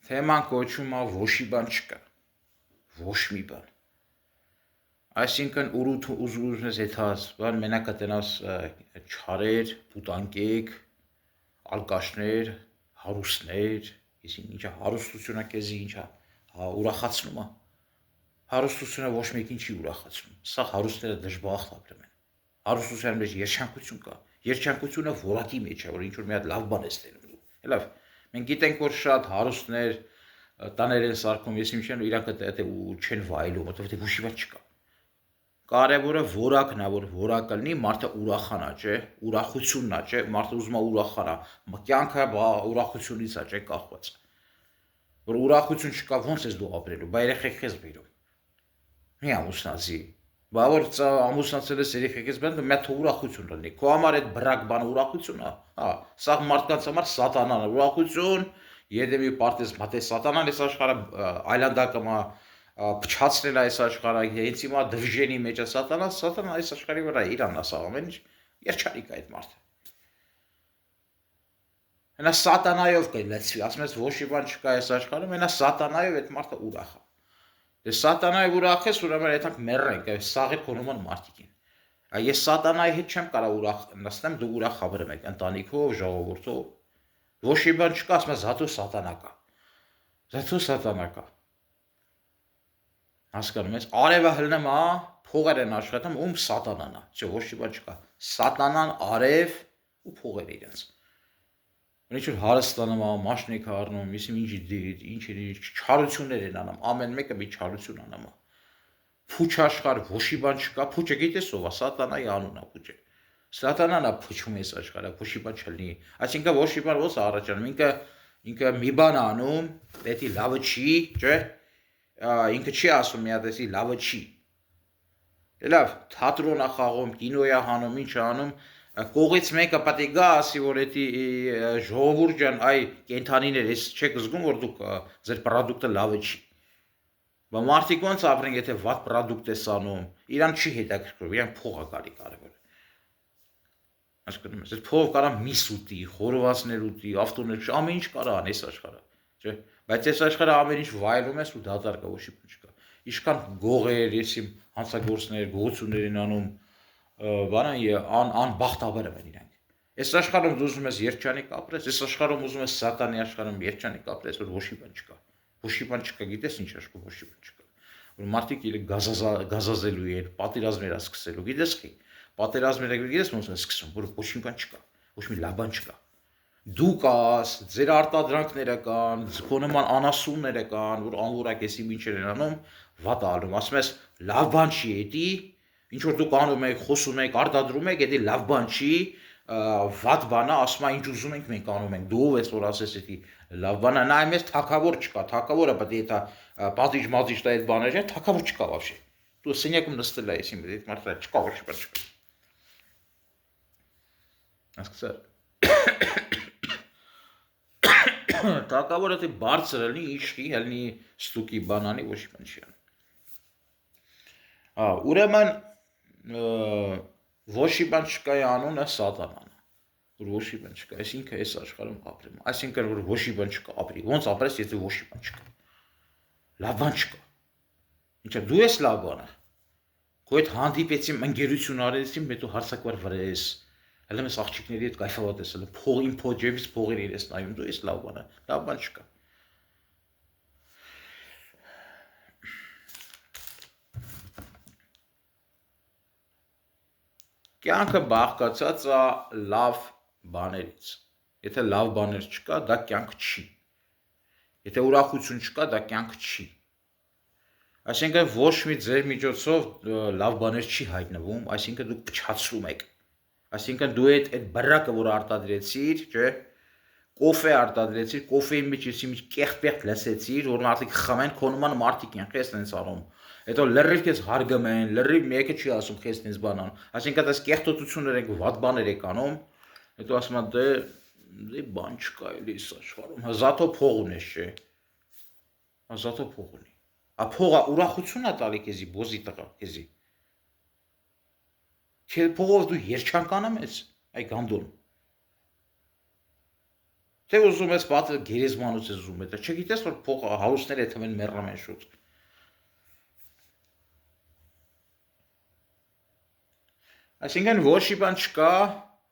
Թեման կոչում է ոչի բան չկա, ոչ մի բան։ Այսինքն ուզում ես եթաս, բան մենակ կտենաս չարեր, պուտանկեք, ալկաշներ, հարուստներ, իսին ինչա հարուստությունը քեզի ինչա ուրախացնում է։ Հարուստությունը ոչ մեկին չի ուրախացնում։ Սա հարուստները դժբախտ ապրում են։ Հարուստության մեջ երջանկություն կա։ Երջանկությունը որակի մեջ է, որ ինչ որ մի հատ լավ բան է ստանում։ Լավ։ Մենք գիտենք, որ շատ հարուստներ տաներ են սարքում, ես ինչ են իրանք դա ու չեն վայելում, որովհետև ուշիվա չկա։ Կարևորը որակն է, որ որակը լինի, մարդը ուրախանա, չէ, ուրախությունն է, չէ, մարդը ուզում է ուրախանա, կյանքը ուրախությունից է, չէ, կախված։ Որ ուրախություն չկա, ո՞նց ես դու ապրելու, բա երեխեք ես բերում։ Մի ամուսնացի, բա որ ամուսնացել ես երեխեք ես բերում, մի հատ ուրախություն լինի։ Քո համար այդ բրակ բանը ուրախություն է, հա, սա մարդկանց համար սատանան է, ուրախություն, երևի պարտեզ մտե սատանան էս աշխարհը այլանդակը փչացնել է այս աշխարհը, հենց հիմա դվժենի մեջ է սատանան այս աշխարհի վրա իրանն ասա ամեն ինչ երջանիկ է այդ մարդը։ Հենա սատանայով կլեցվի, ասում ես ոչ մի բան չկա այս աշխարհում, հենա սատանայով այդ մարդը ուրախ է։ Դե սատանայով ուրախ ես, ուրեմն այդքան մեռնենք, սաղեր քո նման մարդիկ են։ Ես սատանայի հետ չեմ կարող ուրախ նստեմ, դու ուրախ ապրում եք ընտանիքով, ժողովրդով։ Ոչ մի բան չկա, ասում ես զատո սատանա կա։ Զատո սատանա կա։ Հասկանում ես, արևը հլնում է, փողեր են աշխատում, ում սատանան է, չէ, ոչ մի բան չկա։ Սատանան արև ու փողեր իրենց։ Ինչ որ հարստանում է, մաշնիկ առնում, ինչ չարություններ են անում, ամեն մեկը մի չարություն անում է։ Փուչ աշխարհ ոչ մի բան չկա, փուչը գիտես ով է, սատանայի անունն է փուչը։ Սատանան է փչում այս աշխարհը, ոչ մի բան չլինի։ Այսինքն ոչ մի բան ո՞ս առաջանում, ինքը մի բան անում, դա լավը չի, չէ՞։ Ինքը չի ասում մի հատ էսի լավը չի։ Լավ, թատրոն է խաղում, կինո է հանում, ինչ է անում, կողից մեկը պետք է գա, ասի որ էդի ժողովուրդ ջան, այ կենթանիներ, ես չեք զգում որ դուք ձեր պրոդուկտը լավը չի։ Բա մարդիկ ոնց ապրեն, եթե վատ պրոդուկտ ես անում, իրան չի հետաքրքրում, իրան փող է գալի կարևոր։ Հասկանում ես, այս փող կարա միս ուտի, խորովածներ ուտի, ավտոներ, ամեն ինչ կարա անի այս աշխարհը, չէ՞։ Բայց այս աշխարհը ամեն ինչ վայելում ես ու դատարկ է, ոչ մի բան չկա։ Ինչքան գողեր, եսիմ հանցագործներ, գողություններ են անում, բանը անբախտաբար են իրանք։ Այս աշխարհում դու ուզում ես երջանիկ ապրես, այս աշխարհում ուզում ես սատանի աշխարհում երջանիկ ապրես, որ ոչ մի բան չկա։ Ոչ մի բան չկա, գիտես ինչ աշխարհ ոչ մի բան չկա։ Որ մարդիկ իրենք գազազելու են, պատերազմներ է սկսելու, գիտես խի։ Պատերազմները գիտես ոնց են սկսում, որ ոչ մի բան չկա, ոչ մի լավ բան չկա։ Դու կաս, ձեր արտադրանքները կան, քո նման անասունները կան, որ անորակեսի ինչեր են անում, վատ ալում, ասում ես լավ բան չի էդի, ինչ որ դուք անում եք, խոսում եք, արտադրում եք, էդի լավ բան չի, վատ բան է, ասում է ինչ ուզում ենք մենք անում ենք, դու ով ես որ ասես էդի լավ բան է, նայում ես թակավոր չկա, թակավորը պետք է պատիժ մատիժ տա այդ բաները, թակավոր չկա вообще։ Դու սենյակում նստել ես իմ այդ մարդը չկա, ոչ մի բան չկա։ Հասկացա։ Թակավորը թե բարձր լինի, իշխի, լինի ստուկի բանանի, ոչ մի բան չի անում։ Ուրեմն ոչ մի բան չկա անունը սատանան, որ ոչ մի բան չկա, այսինքն այս աշխարհում ապրում, այսինքն որ ոչ մի բան չկա, ապրի, ոնց ապրես, եթե ոչ մի բան չկա։ Լավ բան չկա։ Ինչա դու ես լավ բանը։ Քո հետ հանդիպեցիմ, ընկերություն արեցիմ, հետո հարցակվար վրես, հələ ես աղջիկների հետ կայֆավատ ես, փողին փոջևից փողեր իրես նայում, դու ես լավ բանը, լավ բան չկա։ Կյանքը բաղկացած է լավ բաներից։ Եթե լավ բաներ չկա, դա կյանք չի։ Եթե ուրախություն չկա, դա կյանք չի։ Այսինքն ոչ մի ձեր միջոցով լավ բաներ չի հայտնվում, այսինքն դուք փչացնում եք։ Այսինքն դու այդ բրակը, որ արտադրեցիր, չէ՞, կոֆե արտադրեցիր, կոֆեի մեջ ինչ կեղտ-պեղտ լսեցիր, որ մարդիկ խմեն, քո նման մարդիկ են, քեզ տենց անում։ Հետո լրիվ քեզ հարգում են, լրիվ մեկը չի ասում քեզ տենց բան ան։ Այսինքն այս կեղտոտություններ եք, վատ բաներ եք անում, հետո ասում են դե բան չկա էլի այս աշխարհում, հզատո փող ունես, չէ։ Հզատո փող ունի։ Փողը ուրախություն է տալի քեզի, բոզի տղա, քեզի։ Քեզ փողով դու երջանկանում ես, այ գանդոն։ Թե ուզում ես պատը գերեզմանոց ես ուզում ես, չգիտես որ փող հարուստները եթե մեն մեռնում են շուտ։ Այսինքն ոչ մի բան չկա,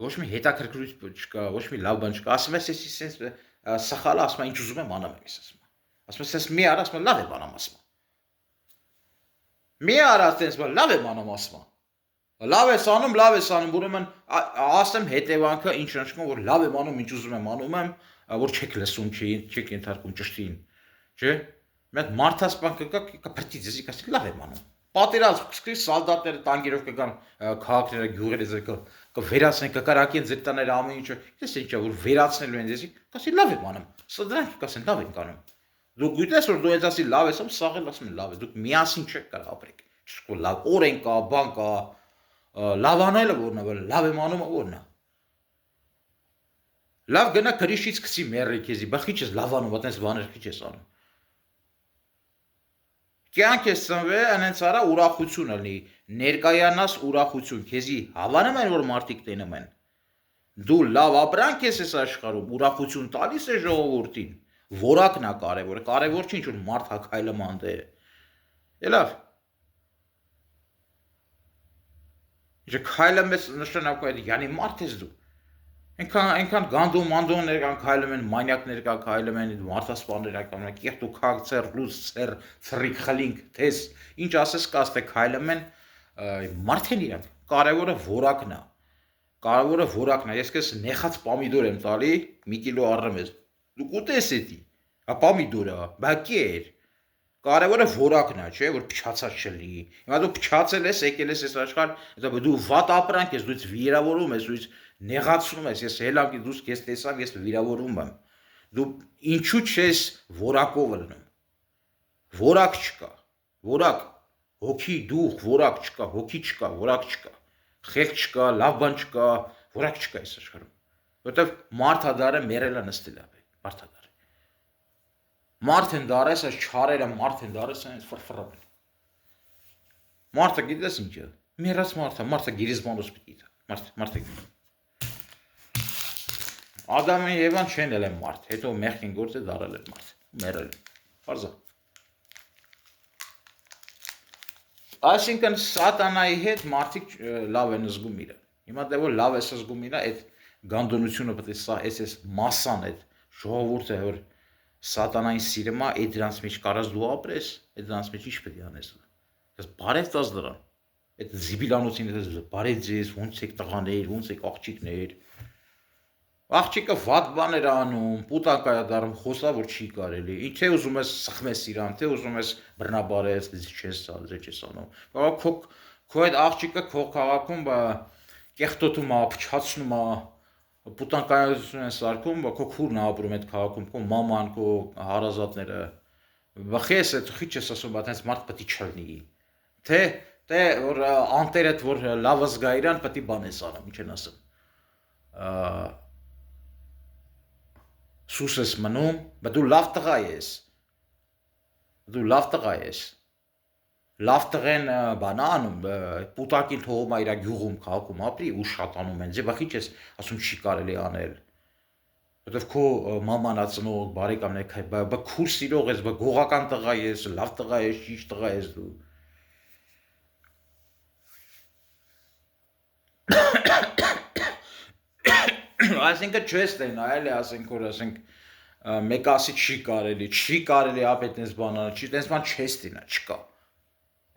ոչ մի հետաքրքրություն չկա, ոչ մի լավ բան չկա, ասում ես ես սխալը ասում եմ ինչ ուզում եմ անում եմ ես ասում։ Ասում ես մի արա ասում եմ լավ եմ անում ասում։ Մի արա ասես բան լավ եմ անում ասում։ Լավ ես անում, ուրեմն ասեմ հետևանքը ինչ նշանակում որ լավ եմ անում, ինչ ուզում եմ անում եմ, որ չեք լսում, չեք ենթարկում ճշտին, չէ՞։ Մենք մարդասպան կգա փրտից ես ասի լավ եմ անում։ Պատերազմ սկսի սալդատները տանկերով կգան քաղաքները գյուղերը կվերացնեն, կկարակեն ձեր տները ամեն ինչը։ Ես ինչա որ վերացնելու են դեսի, ասի լավ եմ անում։ Սա դրանք կասեն լավ ենք անում։ Դուք գիտես որ դու ես ասի լավ ես անում, սաղել ասում են լավ է։ Դուք միասին չեք կարող ապրեք։ Չկա լավ օրենք կա, բան կա, լավ անելը որն է, լավ եմ անում որն է։ Լավ գնա քրիշից քսի մեռի քեզի, բա քիչ ես լավ անում, այտենց բաներ քիչ ես անում։ Կյանք ես ծնվել, անենց արա ուրախություն լինի, ներկայանաս ուրախություն, քեզի հավանում են որ մարդիկ տենում են։ Դու լավ ապրանք ես աշխարհում, ուրախություն տալիս է ժողովրդին։ Որակն է կարևորը, կարևոր չի ինչ որ մարդ հակայլը մանդ է։ Լավ։ Ինչ քայլը մեզ նշանակում է, յանի մարդ ես դու։ Այնքան գանդում մանդոններ կան քայլում են, մանյակներ կան քայլում են, մարդասպաններ կան, կեղտու քաղցեր, լուս, ծեր, ծրիկ, խլինք, թես, ինչ ասես կաստ է քայլում են, մարդ են իրանք, կարևորը որակն է, ես քեզ նեխած պամիդոր եմ տալի, մի կիլո առնում ես, դու կուտես էդի, պամիդորը, բա կեր, կարևորը որակն է, չէ, որ փչացած չլինի, հիմա դու փչացել ես, եկել ես այս աշխարհ, դու վատ ապրանք ես, դու ես վիրավորում ես, դու նեղացնում ես, ես հելամ դու ես տեսավ, ես վիրավորում եմ, դու ինչու չես որակով լնում, որակ չկա, որակ, հոգի դուխ, որակ չկա, հոգի չկա, որակ չկա, խելք չկա, լավ բան չկա, որակ չկա այս աշխարհում, որտեվ մարդադարը մեռել է նստել է, մարդադարը Մարդ են դարես, այս չարերը մարդ են դարես, այս ֆրֆրապ են։ Մարդը գիտես ինչ է, մերած մարդը գիրիզմանոս պիտի դա, մարդը Ադամն և Եվան չեն էլ են մարդ, հետո մեղք են գործել դարել են մարդ, մերել են, պարզա։ Այսինքն սատանայի հետ մարդիկ լավ են զգում իրան, հիմա դե որ լավ ես զգում իրան, այդ գանդոնությունը պետք է սա այս մասան, այդ ժողովուրդը որ Սատանային սիրում է, այդ դրանց մեջ կարաս դու ապրես, այդ դրանց մեջ ինչ պետք է անես դու։ Ես բարև տաս դրան։ Այդ զիբիլանոցին ես բարև ձեզ, ոնց եք տղաներ, ոնց եք աղջիկներ։ Աղջիկը վատ բաներ անում, պուտակա է դառնում, խոսա որ չի կարելի։ Ինչ թե ուզում ես սխմես իրան, թե ուզում ես բռնաբարես, դες չես անում։ Բայց քո այդ աղջիկը քո քաղաքում կեղտոտում է, փչացնում է Պուտանկայություն են սարքում, քո քուրն ապրում այդ քաղաքում, քո մաման, քո հարազատները, բախես այդ խիչ ես ասում, բայց այս մարդ պետք է չլինի։ Թե որ անտերդ որ լավ զգա իրան, պետք է բան ես անում, ինչ են ասում։ Սուս ես մնում, բայց դու լավ տղա ես։ Դու լավ տղա ես։ Լավ տղեն բան անում, պուտակին թողում է իր գյուղում, քաղաքում ապրի ու շատանում են, ձեբա քիչ ես ասում չի կարելի անել։ Որտեվ քո մաման ածնող բարեկամներ, բա քուր սիրող ես, բա գողական տղա ես, լավ տղա ես, ճիշտ տղա ես դու։ Այսինքն չես տենա, էլի ասենք որ ասենք մեկ ասի չի կարելի ապ այդպես բան անել, չի այդպես բան չես տենա, չկա։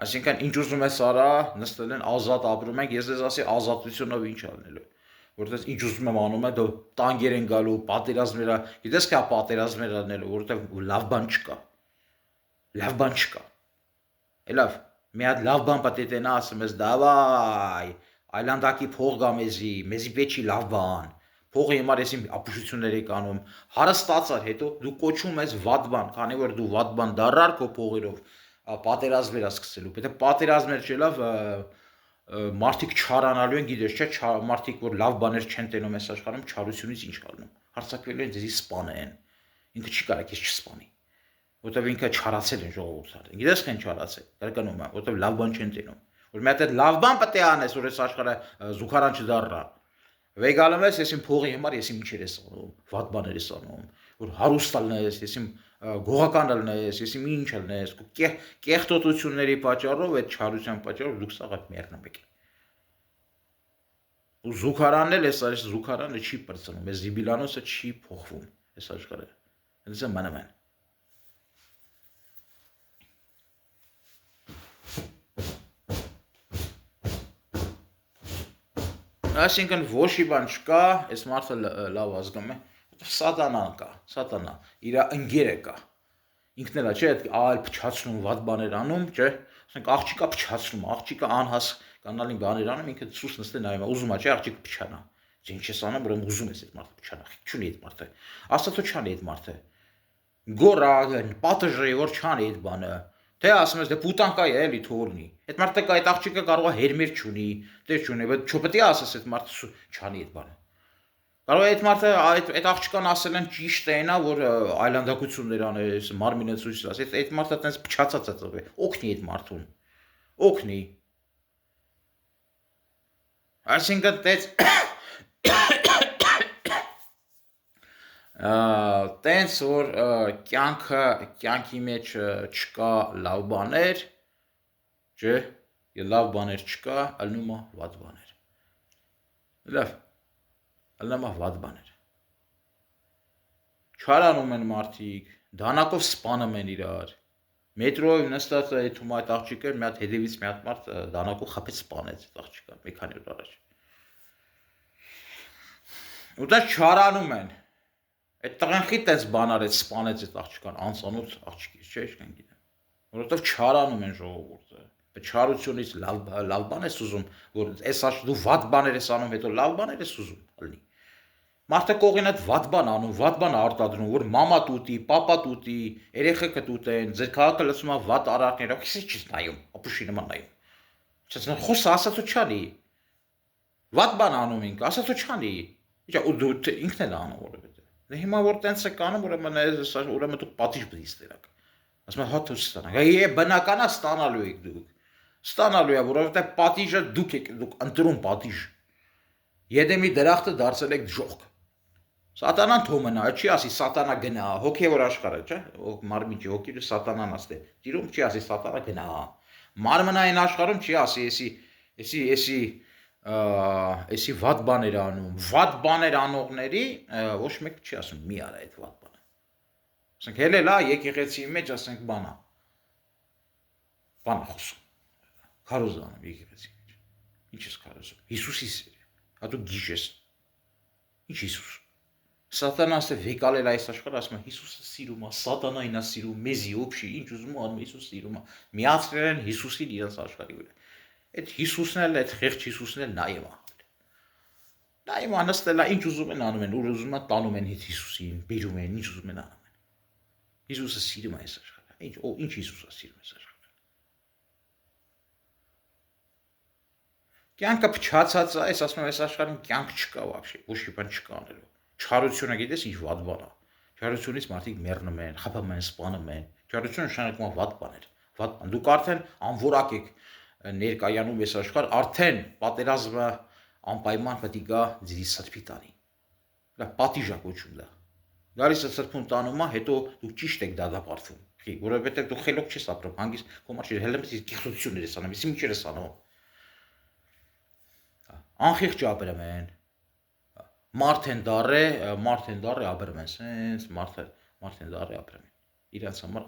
Այսինքն ինչ ուզում ես արա, նստել են ազատ ապրում ենք, ես ես ասի ազատությունով ինչ անելու, որտեղ ինչ ուզում եմ անում է, դու տանկեր են գալու, պատերազմներ, գիտես կա պատերազմներ անելու, որտեղ լավ բան չկա, լավ, մի հատ լավ բան պետք է տենա, ասում ես դավայ, այլանդակի փող գա մեզի պետք չի լավ բան, փողը հիմար ես իմ ապուշություններ եք անում, հարստացար հետո դու կոչում ես վատ բան, քանի որ դու վատ բան դառար քո փողերով պատերազմներ ասկսելու, պետք է պատերազմներ չելավ մարդիկ չարանալու են, գիտես չէ, մարդիկ որ լավ բաներ չեն տենում այս աշխարհում, չարությունից ինչ կանում, հարձակվելու են ձեզի սպանեն, ինքը չի կարող քեզ չսպանի, որտեվ ինքը չարացել են ժողովուրդը, գիտես քեն չարացել, կրկնում եմ, որտեվ լավ բան չեն տենում, որ մի հատ այդ լավ բան պետք է անես, որ այս աշխարհը զուգարան չդառնա, Վեգալում ես, ես իմ փողի համար ես իմ ինչեր ես անում, վատ բաներ ես անում, որ հարուստալն ես, ես իմ գողականալն ես, ես իմ ինչ ալն ես, կեղտոտությունների պատճառով, այդ չարության պատճառով դուք սաղ այդ մերնում եք։ Ու զուգարանն էլ ես այս զուգարանը չի պրծնում, այս զիբիլանոսը չի փոխվում, այս աշխարհը։ Հենց մնում են։ Այսինքն ոչ մի բան չկա, այս մարդը լավ ազգում է, սատանան կա, սատանա, իր ընկերը կա։ Ինքն էլա չէ, այլ փչացնում, վատ բաներ անում, չէ։ Ասենք աղջիկա փչացնում, աղջիկա անհաս կանալին բաներ անում, ինքը սուս նստե նայում, ուզում է չէ աղջիկը փչանա։ Ինչ ես անում, ուրեմն ուզում ես այդ մարդը փչանա, չունի այդ մարդը։ Աստծո չանի այդ մարդը։ Գորագն, պատժի, որ չանի այդ բանը։ Թե ասում ես դե պուտանկա է էլի թողնի։ Այդ մարդը կա այդ աղջիկը կարող է հերմեր չունի, դեր չունի, բայց չպետք է ասես այդ մարդը չանի այդ բանը։ Կարող է այդ մարդը այդ աղջկան ասել են ճիշտ էնա, որ այլանդակություններ անես, մարմինը ցույց տաս։ Այդ մարդը այտենց փչացած է ծովի։ Օգնի այդ մարդուն։ Օգնի։ Այսինքն դες տենց որ կյանքի մեջ չկա լավ բաներ, չէ, լավ բաներ չկա, ալնում է վատ բաներ։ Լավ, ալնում է վատ բաներ։ Չարանում են մարդիկ, դանակով սպանում են իրար։ Մետրոյում նստած է թվում այդ աղջիկը մի հատ հետևից մի հատ մարդ դանակով խփեց սպանեց այդ աղջիկը մի քանի օր առաջ։ Ու դա չարանում են։ Այդ տղենքի տես բան արեց սպանեց այդ աղջկան անծանոթ աղջիկից, չէ՞, չկան գիտեմ։ Որովհետև չարանում են ժողովուրդը։ Բայց չարությունից լավ բան ես ուզում, որ այս դու վատ բաներ ես անում, հետո լավ բաներ ես ուզում ալնի։ Մարդը կողին այդ վատ բան անում, վատ բան արտադրում, որ մամա տուտի, պապա տուտի, երեխեքը տուտեն, ձեր քաղաքը լցում է վատ արարքներով, քիչ չես նայում, ապուշի նման նայում։ Չես խոս ասածո չանի։ Վատ բան անում ինք, ասածո չանի։ Իջա ու դու ինքն էլ անում որովհետև։ Դե հիմա որ տենց է կանում, ուրեմն դուք պատիժ պետք է ստերաք։ Ասում են հա դու ստանաք։ Է բնական է ստանալու եք դուք։ Ստանալու է, որովհետև պատիժը դուք եք, դուք ընտրում պատիժ։ Եդեմի դրախտը դարձել եք ժողք։ Սատանան թոմնա, չի ասի սատանա գնա, հոգևոր աշխարհը, չէ՞։ Մարմիջի հոգիը սատանան ասते։ Տիրում չի ասի սատանա գնա։ Մարմնային աշխարհում չի ասի, էսի վատ բաներ անում, վատ բաներ անողների ոչ մեկ չի ասում մի արա այդ վատ բանը։ Ասենք հելել է եկեղեցի մեջ, ասենք բանա։ Բան խոսում։ Քարոզանում եկեղեցի մեջ։ Ինչ ես քարոզում։ Հիսուսի սերը։ Հա դու գիժես։ Ինչ Հիսուս։ Սատանան ասել վեկալել այս աշխարհը, ասում է Հիսուսը սիրում է, սատանային է սիրում, մեզի օբշի, ինչ ուզում անում Հիսուս սիրում է։ Միացրել են Հիսուսին իրենց աշխարհի վրա։ Այդ Հիսուսն էլ, այդ խեղճ Հիսուսն էլ նայում է։ Նայում է նստել է, ինչ ուզում են անում են, ուր ուզում են տանում են Հիսուսին, բերում են, ինչ ուզում են անում են։ Հիսուսը սիրում է այս աշխարհը։ Ինչ Հիսուսը սիրում է այս աշխարհը։ Կյանքը փչացած է, այս ասում եմ, այս աշխարհում կյանք չկա вообще, ոչ մի բան չկա անելու։ Չարությունը գիտես ինչ վատ բան է։ Չարությունից մարդիկ մեռնում են, խփում են, սպանում են։ Չարությունը նշանակում է վատ բաներ։ Վատ բան։ Դուք արդեն անորակ եք ներկայանում այս աշխարհ, արդեն պատերազմը անպայման պետք է գա ձերի սրբի տանի։ Դա պատիժ է կոչում դա։ Գալիս է սրբուն տանում է, հետո դուք ճիշտ եք դատապարտվում։ Որովհետև դու խելոք չես ապրում, հանգիստ կոմար չի, հելը կեղծություններ ես անում, իսկ ինչեր ես անում։ Անխիղճ ապրում են։ Մարդ են դառը ապրում են, սենց մարդ են դառը ապրում են։ Իրանց համար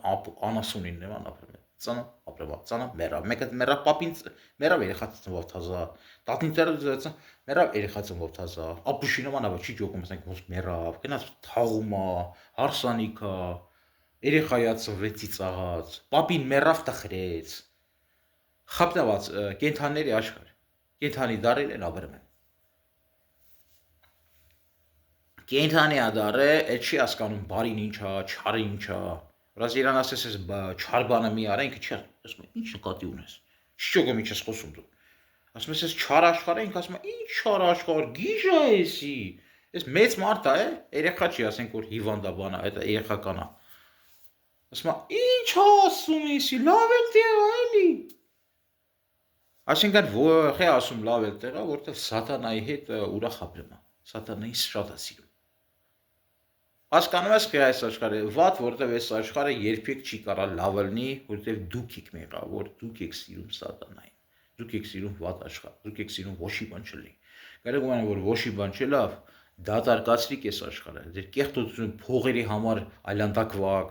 անասունին նման ապրում են։ Ծանա ապրում, ծանա մեռավ։ Մեկը մեռավ պապին, մեռավ երեխա ծնվով թազա։ Տատինտերը մեռավ երեխա ծնվով թազա։ Ապուշի նման ապա չի ջոկում, ասենք ոնց մեռավ։ Գնաց թաղում է, հարսանիք է, երեխայա ծնվեցի ծաղած։ Պապին մեռավ տխրեց։ Խապնված կենթանիների աշխարհ։ Կենթանի դարել են ապրում են։ Կենթանի ադարը այդ չի հասկանում բարին ինչ է, չարը ինչ է։ Որած իրան ասես ես չար բանը մի արա, ինքը չի ասում, ինչ նկատի ունես։ Շճոգը մի չես խոսում դու։ Ասում ես չար աշխարհը, ինքը ասում է ինչ չար աշխարհ, գիժա էսի։ Այս մեծ մարդ է, երեխա չի ասենք որ հիվանդ է բանա, այդ երեխական է։ Ասում է ինչ ասում ես, լավ է դե էլի։ Այսինքն խե ասում լավ էլ տեղա, որտեղ սատանայի հետ ուրախ ապրում է։ Սատանային շատ է սիրում։ Հասկանում ես խե այս աշխարհը վատ, որտեղ այս աշխարհը երբեք չի կարա լավ լինի, որտեղ դուք եք մեղավոր, դուք եք սիրում սատանային։ Դուք եք սիրում վատ աշխարհ, դուք եք սիրում ոչի բան չլինի։ Կարող է որ ոչի բան չլավ, դատարկացրիք այս աշխարհը։ Ձեր կեղտոտությունը փողերի համար այլանդակվակ,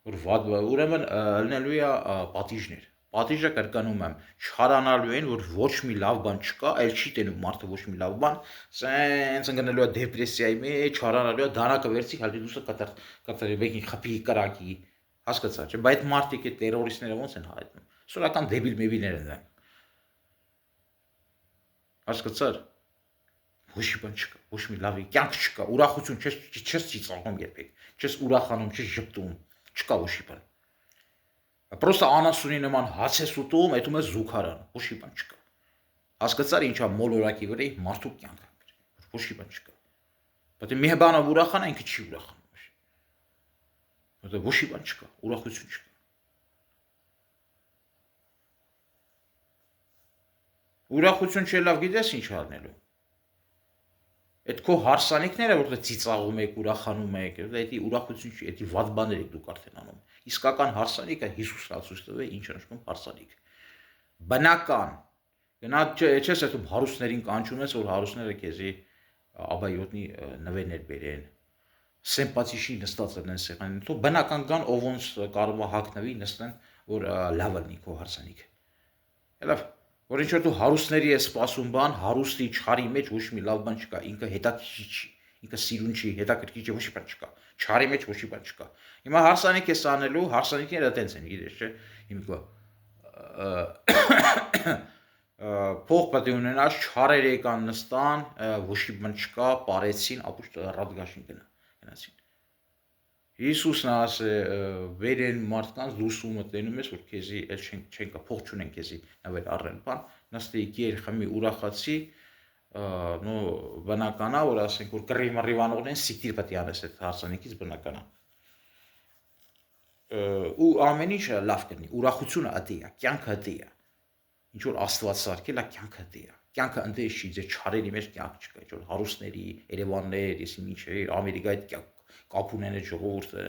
որ վատ, ուրեմն լինելու է պատիժներ։ Պատիժը կրկնում եմ, չարանալու են, որ ոչ մի լավ բան չկա, այլ չի տենում մարդը ոչ մի լավ բան, սենց ընկնելու է դեպրեսիայի մեջ, չարանալու է դանակը վերցի, հալի դուսը կտրվեքի խփի կրակի, հասկացա, չէ, բայց մարդիկ է տերորիստները ոնց են հայտնում, սորական դեբիլ մեբիներ են դրանք, հասկացար, ոչ մի բան չկա, ոչ մի լավ կյանք չկա, ուրախություն չես ծիծաղում երբեք, չես ուրախանում, չես ժպտում, չկա ոչ մի բան։ Պրոստը անասունի նման հաց ես ուտում, այդում ես զուգարան, ոչ մի բան չկա։ Հասկացար ինչա մոլորակի վրա մարդու կյանքը, ոչ մի բան չկա։ Բայց մի բանը ուրախանա, ինքը չի ուրախանում։ Որտեղ ոչ մի բան չկա, ուրախություն չկա։ Ուրախություն չի լավ գիտես ինչ առնելու։ Այդ քո հարսանիքները, որտեղ ծիծաղում եք, ուրախանում եք, դա ուրախություն չի, դա վատ բաներ եք դուք արդեն անում։ Իսկական հարսանիքը Հիսուսն ացույց տվե ինչ նշում հարսանիք։ Բնական։ Գնա չես ասում հարուստներին կանչում ես, որ հարուստները քեզի աբայոտնի նվերներ բերեն։ Սեմպաթիշի նստած են սեղանին, թող բնական կան ով ոնց կարող է հագնվի նստեն, որ լավ լինի քո հարսանիքը։ Լավ, որ ինչ որ դու հարուստների ես սպասում բան, հարուստի չարի մեջ ոչ մի լավ բան չկա, ինքը հետաքրքիր չի, ինքը սիրուն չի, հետաքրքիր չի, ոչ մի բան չկա։ Չարի մեջ ոչ մի բան չկա։ Հիմա հարսանիք ես անելու, հարսանիքները տենց են, գիտես, չէ՞։ Հիմա փող պետք է ունենաս, չարեր եկան նստան, ոչ մի բան չկա, parեցին, ապուշտ ռադգաշին գնացին։ Հիսուսն ասե վերեն մարդկանց դուսու մտնում ես, որ քեզի էլ չեն կա, փող չունեն քեզի նվեր առեն, բան, նստի գեր խմի ուրախացի, նո բնականա, որ ասենք որ կռիվանողներն սիկտիր պետք է անես այդ հարսանիքից բնականա։ Ու ամեն ինչը լավ կլինի, ուրախությունը ըդի է, կյանքը ըդի է։ Ինչ որ Աստված սարքել է, կյանքը ըդի է։ Կյանքը ընդես չի, ձեր չարերի մեջ կյանք չկա, ինչ որ հարուստների, Երևաններ, եսի ինչեր, Ամերիկայի կապ ունեն այդ ժողովուրդը։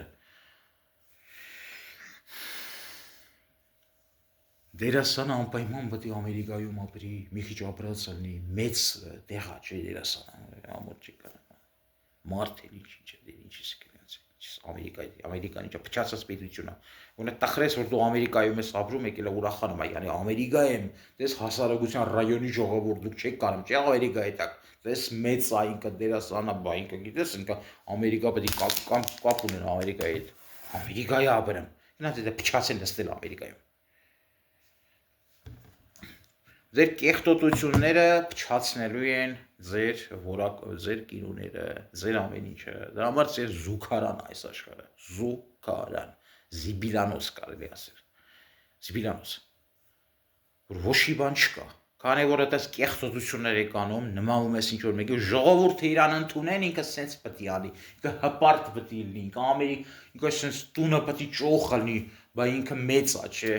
Դերասանը անպայման պետք է Ամերիկայում ապրի, մի քիչ ապրած լինի, մեծ տեղա չէ դերասանը, ամոթ չի կարող։ Մարդ է ինչ է, դեր ինչի՞ սկսած։ Ամերիկան ինչա փչացած պետությունա։ Ունե տխրես որ դու Ամերիկայում ես ապրում եկել է ուրախանում, yani Ամերիկայում, դες հասարակության ռայոնի ժողովուրդ դուք չեք կարող, չէ՞ Ամերիկայի տակ։ Դες մեծ է ինքը դերասանա, բա ինքը գիտես, ինքը Ամերիկա պետք է կապ ունենա Ամերիկայի հետ։ Ամերիկայի ապրեմ։ Գնաց դա փչացել նստել Ամերիկայում։ Ձեր կեղտոտությունները փչացնելու են ձեր ձեր կինոները, ձեր ամեն ինչը։ Դրա համար ձեր զուգարան այս աշխարհը, զուգարան, զիբիլանոս կարելի ասել։ Զիբիլանոս։ Որ ոչ մի բան չկա։ Քանի որ այդպես կեղտոտություններ եք անում, նմանում ես ինչ որ մեկի ժողովուրդը իրան ընդունեն, ինքը սենց պետք է անի, ինքը հպարտ պետք է լինի, ինքը սենց տունը պետք է ճոխ լինի, բա ինքը մեծ է, չէ։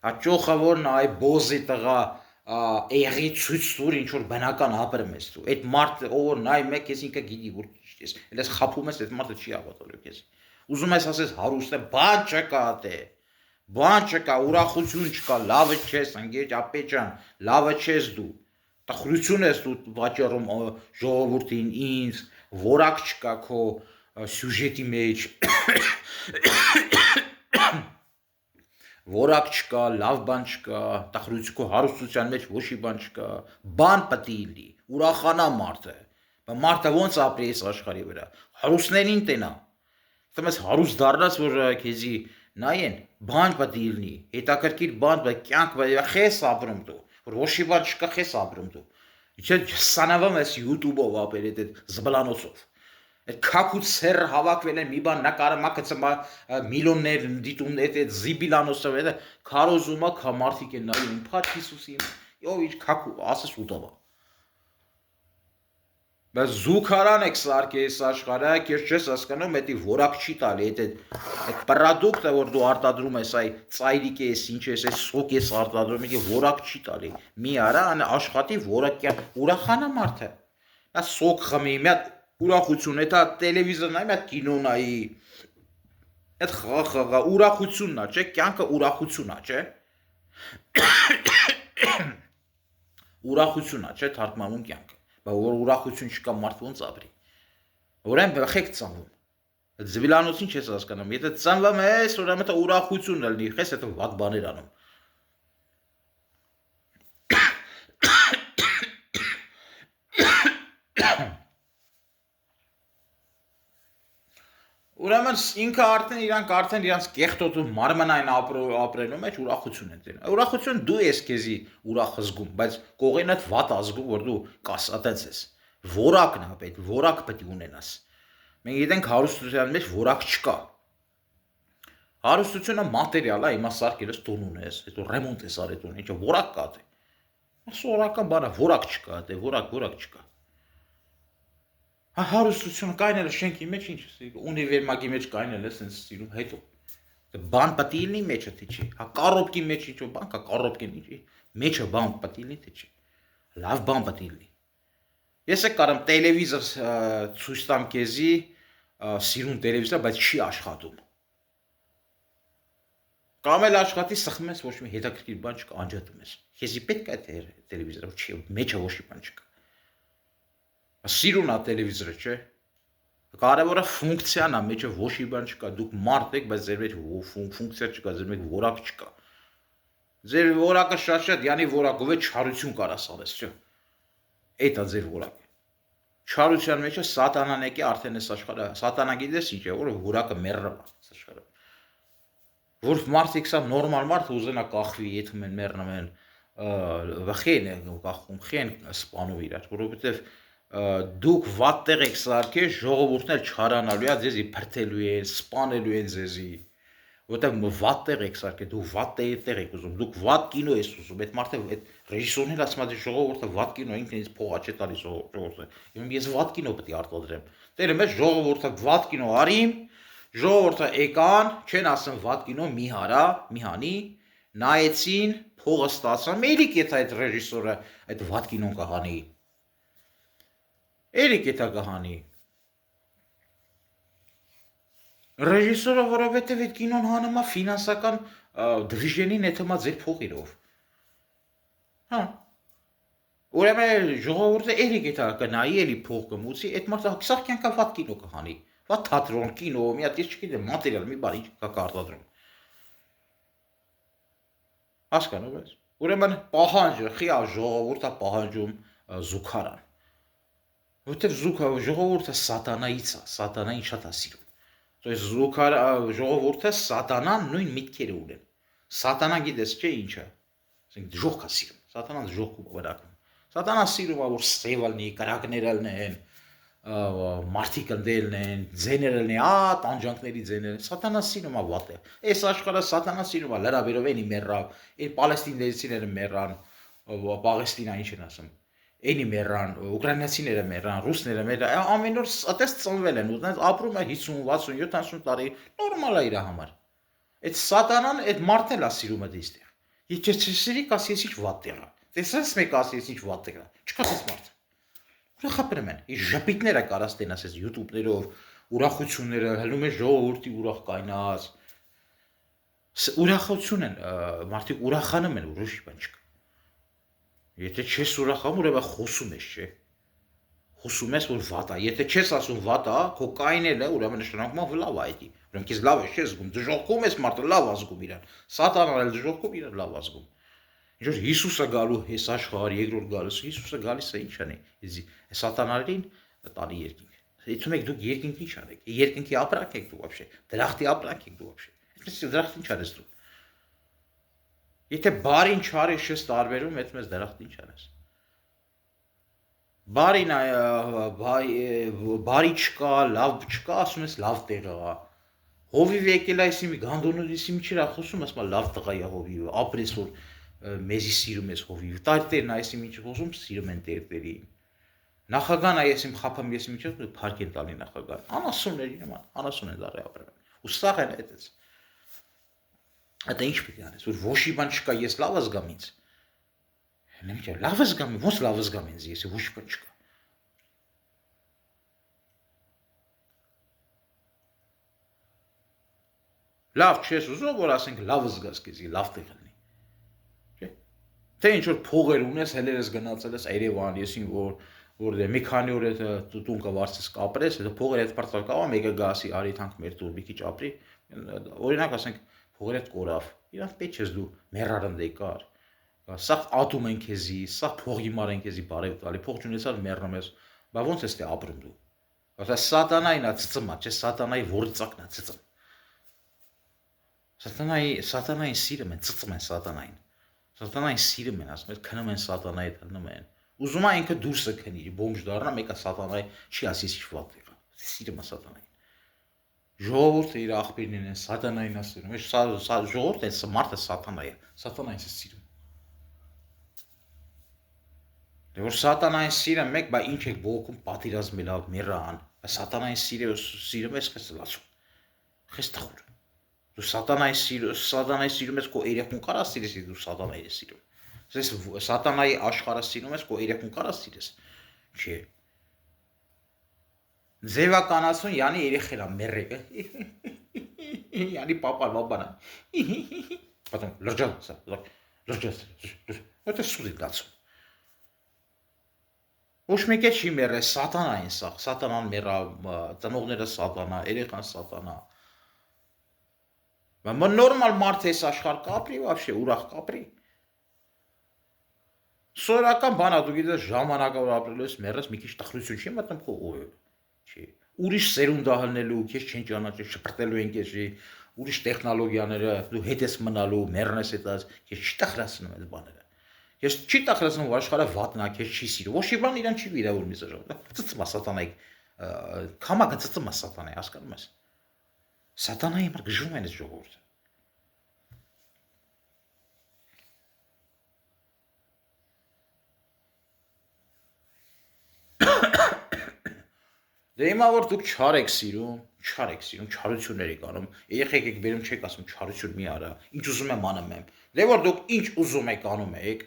Հա ճոխը որն է, այ բոզի տղա եղի ցույց տուր ինչ որ բնական ապրում ես դու։ Այդ մարդը ով նայ մեկ ես ինքը գիտի որ ճիշտ ես։ Այլես խափում ես այդ մարդը չի հավատալու քեզ։ Ուզում ես ասես հարուստ է, բան չկա դե։ Բան չկա, ուրախություն չկա, լավը չես, ընկեր ապեջան, լավը չես դու։ Տխրություն ես դու վաճառում ժողովրդին ինձ, որակ չկա քո սյուժետի մեջ։ Որակ չկա, լավ բան չկա, տխրություն քո հարստության մեջ ոչ մի բան չկա, բան պետք է լինի, ուրախանա մարդը, բայց մարդը ոնց ապրի այս աշխարհի վրա, հարուստներին տենա, դու ես հարուստ դառնաս, որ քեզի նայեն, բան պետք է լինի, հետաքրքիր բան, բայց կյանք խես ապրում դու, որ ոչ մի բան չկա, խես ապրում դու, չէ՞ սանավում ես YouTube-ով ապեր այդ զբլանոցով։ Այդ քակուց սերը հավաքվել են մի բան նկարը մակցը միլիոններ դիտում այդ զիբիլանոսով այդ քարոզումա քամարտիկ են նայում փաթ Հիսուսի ով ինչ քակու ասես ուտովա Բայց զուգարան եք սարքես աշխարհը, քեզ չես հասկանում, էդի որակ չի տալի, այդ պրոդուկտը, որ դու արտադրում ես, այ ծայրիկ ես, ինչ ես, այս սոկ ես արտադրում, ինքը որակ չի տալի։ Մի արա, աշխատի որակյա, ուրախանա մարդը։ Նա սոկ խմի, մի հատ ուրախություն, այդ տելևիզոր նայի, մի հատ կինո նայի։ Այդ խաղա, ուրախությունն է, չէ՞, կյանքը ուրախությունն է, չէ՞։ Ուրախությունն է, չէ՞, թարգմանում կյանքը։ Բայց որ ուրախություն չկա, մարդը ոնց ապրի։ Ուրեմն խեք ծնվում։ Զվիլանոցին չես հասկանում։ Եթե ծնվում ես, ուրեմն դա ուրախություն լինի, խես հետո վատ բաներ անում։ Ուրեմն ինքը արդեն իրանց կեղտոտու մարմնային ապրելու մեջ ուրախություն են տենում։ Ուրախություն դու ես քեզի ուրախ զգում, բայց կողենդ վատ ազգում, որ դու կաս այտենց ես։ Որակն է պետք, որակ պետք է ունենաս։ Մենք գիտենք հարստության մեջ որակ չկա։ Հարստությունը մատերիալ է, հիմա սարքել ես տուն ունես, հետո ռեմոնտ ես արել տուն, ինչը որակ կա դե։ Սորական բան է, որակ չկա, դե որակ չկա։ Հարստությունը կայնել է շենքի մեջ, ինչ է, ունիվերմագի մեջ կայնել է, սենց ստիլում, հետո բան պետք է լինի մեջը, թե չի, կառոպկի մեջ ինչ բան կա, կառոպկին ինչի, մեջը բան պետք է լինի, թե չի, լավ բան պետք է լինի։ Ես եք կարամ տելևիզոր ցույց տամ քեզի, սիրուն տելևիզոր, բայց չի աշխատում։ Կամ էլ աշխատի, սխմում ես, ոչ մի հետաքրքիր բան չկա, անջատում ես։ Քեզի պետք է տելևիզորը, չի, մեջը ոչ մի բան չկա։ Սիրուն է տելևիզորը, չէ։ Կարևորը ֆունկցիան է, մեջը ոչ մի բան չկա, դուք մարդ եք, բայց ձեր մեջ ֆունկցիա չկա, ձեր մեջ որակ չկա։ Ձեր որակը շատ, յանի որակով է չարություն կարաս անես, չէ։ Էդ է ձեր որակը։ Չարության մեջը սատանան եկի արդեն այս աշխարհը, սատանա գիտես ինչ է, որ որակը մեռնում է այս աշխարհը։ Որ մարդիկ սա նորմալ մարդ ուզենա կախվի, եթում են մեռնում են, վախեն են կախում, խեն սպանով իրար, որովհետև դուք վատ տեղ եք սարքել, ժողովուրդն էլ չարանալու է, ձեզի փրթելու են, սպանելու են ձեզի, որտեղ վատ տեղ եք սարքել, դուք վատ տեղ եք ուզում, դուք վատ կինո ես ուզում, այդ մարդը, այդ ռեժիսորն էլ ասում է, ժողովուրդը վատ կինո, ինքն ինձ փող չէ տալիս ժողովուրդը, ես վատ կինո պետք է արտադրեմ, տերը մեզ ժողովուրդը վատ կինո արիմ, ժողովուրդը եկան, չեն ասում վատ կինո մի հարա, մի հանի, նայեցին, փողը ստացան, մերիկ եթե այդ ռեժիսորը այդ վատ կինոն կհանի։ Էրիկ էտա կհանի։ Ռեժիսորը, որովհետև այդ կինոն հանում է ֆինանսական դվիժենին էթմա ձեր փողերով։ Հա։ Ուրեմն ժողովուրդը էրիկ էտա կնայի, էլի փող կմուծի, այդ մարդը սա կյանքա վատ կինո կհանի։ Վատ թատրոն, կինո, մի հատ ես չգիտեմ, մատերիալ, մի բան ինչ կա արտադրում։ Հասկանում ես։ Ուրեմն պահանջը, խիա ժողովուրդը պահանջում զուգարան։ Որտեվ ժողովուրդը սատանայից է, սատանային շատ է սիրում։ То есть ժողովուրդը սատանան նույն միտքերը ունեն։ Սատանան գիտես չէ ինչ է։ Ասենք ժողք է սիրում։ Սատանան ժողք ու վրակում։ Սատանան սիրում է որ սևալնի, կրակները լնեն, մարդիկ ընդելն են, ձեները լնեն, տանջանքների ձեները։ Սատանան սիրում է վատը։ Այս աշխարհը սատանան սիրում է լրավերով էնի մեռավ, այն պալեստինացիները մեռան, Պաղեստինա ինչ են ասում։ Էնի մեռան, ուկրաինացիները մեռան, ռուսները մեռան, ամեն օր այդպես ծնվել են, ու ապրում է 50, 60, 70 տարի, նորմալ է իր համար։ Այդ սատանան այդ մարդն էլ է սիրում է դեստեղ։ Եթե չսիրի, կասես ինչ վատ տեղ է։ Տեսես մեկ ասես ինչ վատ տեղ է։ Չկասես մարդ։ Ուրախապրում են։ Իր ժպիտները կարաս տենաս այս YouTube-ներով, ուրախությունները, հլում են ժողովրդի ուրախ կայնած։ Ուրախություն են, մարդիկ ուրախանում են, ուրիշ բան չկա։ Եթե չես ուրախանում, ուրեմն խոսում ես, չէ։ Խոսում ես, որ վատ է։ Եթե չես ասում վատ է, քո կայնելը, ուրեմն նշանակում է լավ է այդի։ Ուրեմն քեզ լավ է, չես զգում, դժոխքում ես մարդը լավ ազգում իրան։ Սատանան էլ դժոխքում իրան լավ ազգում։ Ինչ որ Հիսուսը գալու հես աշխարհ երկրորդ գալուս, Հիսուսը գալիս է ինչ անի։ Սատանային տանի երկինք։ Իցում եք դուք երկինք ինչ անեք։ Երկինքի ապրանք եք դուք вообще։ Դրախտի ապրանք եք դուք вообще։ Այսպես դրախտ ինչ արես դու։ Եթե բարին չարի շես տարբերում, այդ մեզ դրախտ ինչ անես։ Բարին բարի չկա, լավ չկա, ասում ես լավ տեղ է։ Հովիվ եկել այսի մի գանդոնոդիսի մի չրա խոսում, ասում լավ տղա է հովիվը, ապրես որ մեզի սիրում ես հովիվ։ Տերտերն այսի մի չի խոսում, սիրում են տերտերին։ Նախագահն այս իմ խափեմ ես իմ ինչ փառք են տալի նախագահ։ Անասունների նման, անասուն են դարի ապրել։ Ու սաղ են այդպես։ Այդ ինչ պետք է անես, որ ոչ մի բան չկա, ես լավ զգամ ինձ։ Նեմիջ լավ զգամ, ոնց լավ զգամ ինձ ես, ոչ մի բան չկա։ Լավ չես ուզում, որ ասենք լավ զգաս քեզի, լավ տեղ լինի։ Չէ՞։ Թե ինչ որ փողեր ունես, հելերս գնացել ես Երևան, ես ինչ որ դե մի քանի օր այդ տուն կվարձես կապրես, այդ փողերը այդ բարձր կավա, մեկը գասի արի թանք մեր տուն մի քիչ ապրի։ Օրինակ ասենք փողերը այդ կորավ։ Իրանք պետք չես դու մեռարնդե կար։ Սա ատում են քեզի, սա փողի մարեն քեզի բարև տալի, փող չունեցար մեռնում ես։ Բա ո՞նց ես դե ապրում դու։ Ասա սատանային է ծծմա, չէ՞ սատանայի ворծակն է ծծմ։ Սատանային սիրում են, ծծում են սատանային։ Սատանային սիրում են, ասում են, քնում են սատանայի հետ հնում են։ Ուզում է ինքը դուրսը քնի, բոմժ դառնա, մեկը սատանայի չի ասի ինչ վատ եղա։ Սիրում է սատանային։ Ժողովուրդը իր աղբերն են սատանային ասում։ Այս ժողովուրդը այս մարդը սատանա է, սատանային է սիրում։ Դե որ սատանային սիրում եք, բա ինչ եք բողոքում պատերազմել մեռան։ Սատանային սիրում ես քեզ լացում։ Քեզ տխուր։ Դու սատանայի սիրում ես քո երեխուն կարա սիրես, դու սատանայի ես սիրում։ Ես սատանայի աշխարհը սիրում ես քո երեխուն կարա սիրես։ Չէ։ Ձևականացուն յանի երեխերա մեռեկը։ Յանի պապան բաբանա։ Потом լրջացա, լրջացա։ Այդ սուդի դացում։ Ոչ մեկը չի մեռել, սատանային սա, սատանան մեռա, ծնողները սատանա, երեխան սատանա։ Բայց նորմալ մարդ էս աշխարհ կապրի, вообще ուրախ կապրի։ Սորական բան է, դու գիտես ժամանակավոր ապրելու ես, մեռես, մի քիչ տխրություն չի մտնում քո օր։ Չի։ Ուրիշ սերունդ ահլնելու, քեզ չեն ճանաչի, շփրտելու են քեզի, ուրիշ տեխնոլոգիաները, դու հետ ես մնալու, մեռնես այդած, քեզ չի տխրացնում այդ բաները։ Ես չի տխրացնում, որ աշխարհը վատնա, քեզ չի սիրում։ Ոչ մի բան իրան չի վիրավորում ես ժողովուրդ։ Ծծմա սատանայի, քամակը ծծմա սատանայի, հասկանում ես։ Սատանայի համար գժվում են այս ժողովուրդը։ Դե հիմա որ դուք չար եք սիրում, չարություններ եք անում, երեխեք եք բերում չեք ասում չարություն մի արա, ինչ ուզում եմ անում եմ։ Դե որ դուք ինչ ուզում եք անում եք,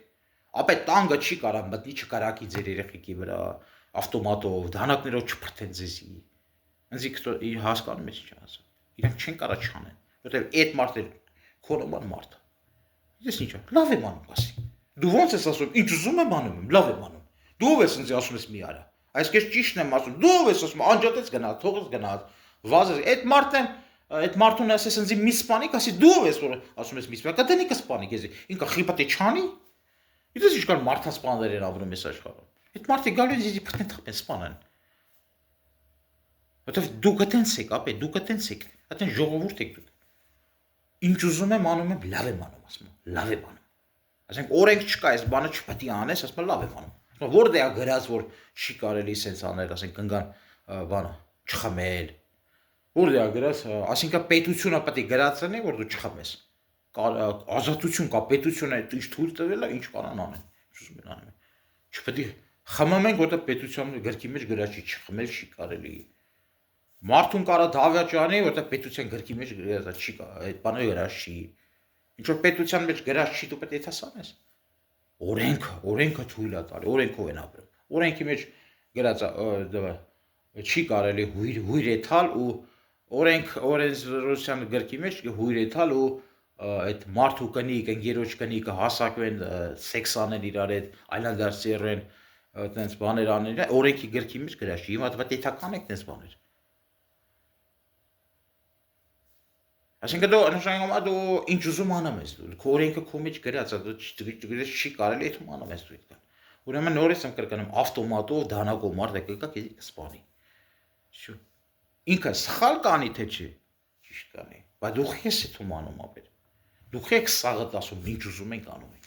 ապա տանգը չի կարա մտնի չկարակի ձեր երեխեքի վրա, ավտոմատով, դանակներով չփրթեն ձեզի։ Ինձ հասկանում ես ինչ ասում։ Իրանք չեն կարա չանեն, որտեղ այդ մարդը քո նման մարդ է։ Ես ինչ եմ, լավ եմ անում ասի։ Դու ո՞նց ես ասում, ինչ ուզում եմ անում եմ, լավ եմ անում։ Դու ով ես ինձ ասում ես մի արա։ Այսպես ճիշտն եմ ասում, դու ով ես ասում, անջատես գնաց, թողես գնաց, վազես, այդ մարդուն ասես ինձ մի սպանիկ, ասի դու ով ես որ ասում ես մի սպանիկ, կտենի կսպանի քեզ, ինքը խիպատի չանի։ Գիտես ինչ կան մարդասպաններ են ապրում այս աշխարհում։ Այդ մարդիկ գալու են իզի փրկեն թափեն սպանեն։ Որտեվ դու կտենց եք, ապե դու կտենց եք, այդեն ժողովուրդ եք դուք։ Ինչ ուզում եմ անում եմ, լավ եմ անում, ասում եմ, լավ եմ անում։ Ասենք օրենք չկա, այս բանը չպետք է անես, ասում եմ, լավ եմ անում։ Որտե է գրած որ չի կարելի սենց անել, ասենք կնգան բանը չխմել։ Որտե է գրած, ասինքն պետությունը պետք է գրածնի, որ դու չխմես։ Ազատություն կա, պետությունը ինչ թույլ տվել է, ինչ կարան անեն։ Ուզում են անում։ Չպետք է խմում ենք, որտեղ պետության գրքի մեջ գրած չի չխմել չի կարելի։ Մարդուն կարա դավաճ անի, որտեղ պետության գրքի մեջ գրած չի, այդ բանը գրած չի։ Ինչ որ պետության մեջ գրած չի, դու պետք է դասանես։ Օրենքը թույլ է տալի, օրենքով են ապրում։ Օրենքի մեջ գրած չի կարելի հույր եթալ ու օրենսդրության գրքի մեջ հույր եթալ ու այդ մարդու կնիկ, ընկերոջ կնիկը հասակվեն, սեքս անեն իրար հետ, այլանդարձերեն, այդպես բաներ անեն, օրենքի գրքի մեջ գրած չի։ Հիմա պետք է կանեք այդպես բաներ։ Այսինքն դու նշանակում դու ինչ ուզում անում ես դու, քո օրենքը քո մեջ գրած է, դու չի կարելի այդում անում ես դու այդքան։ Ուրեմն նորից եմ կրկնում, ավտոմատով դանակով մարդը կգա քեզ կսպանի։ Շու։ Ինքը սխալ կանի թե չի։ Ճիշտ կանի։ Բայց դու ես այդում անում ապեր։ Դու եք սաղը ասում ինչ ուզում եք անում եք։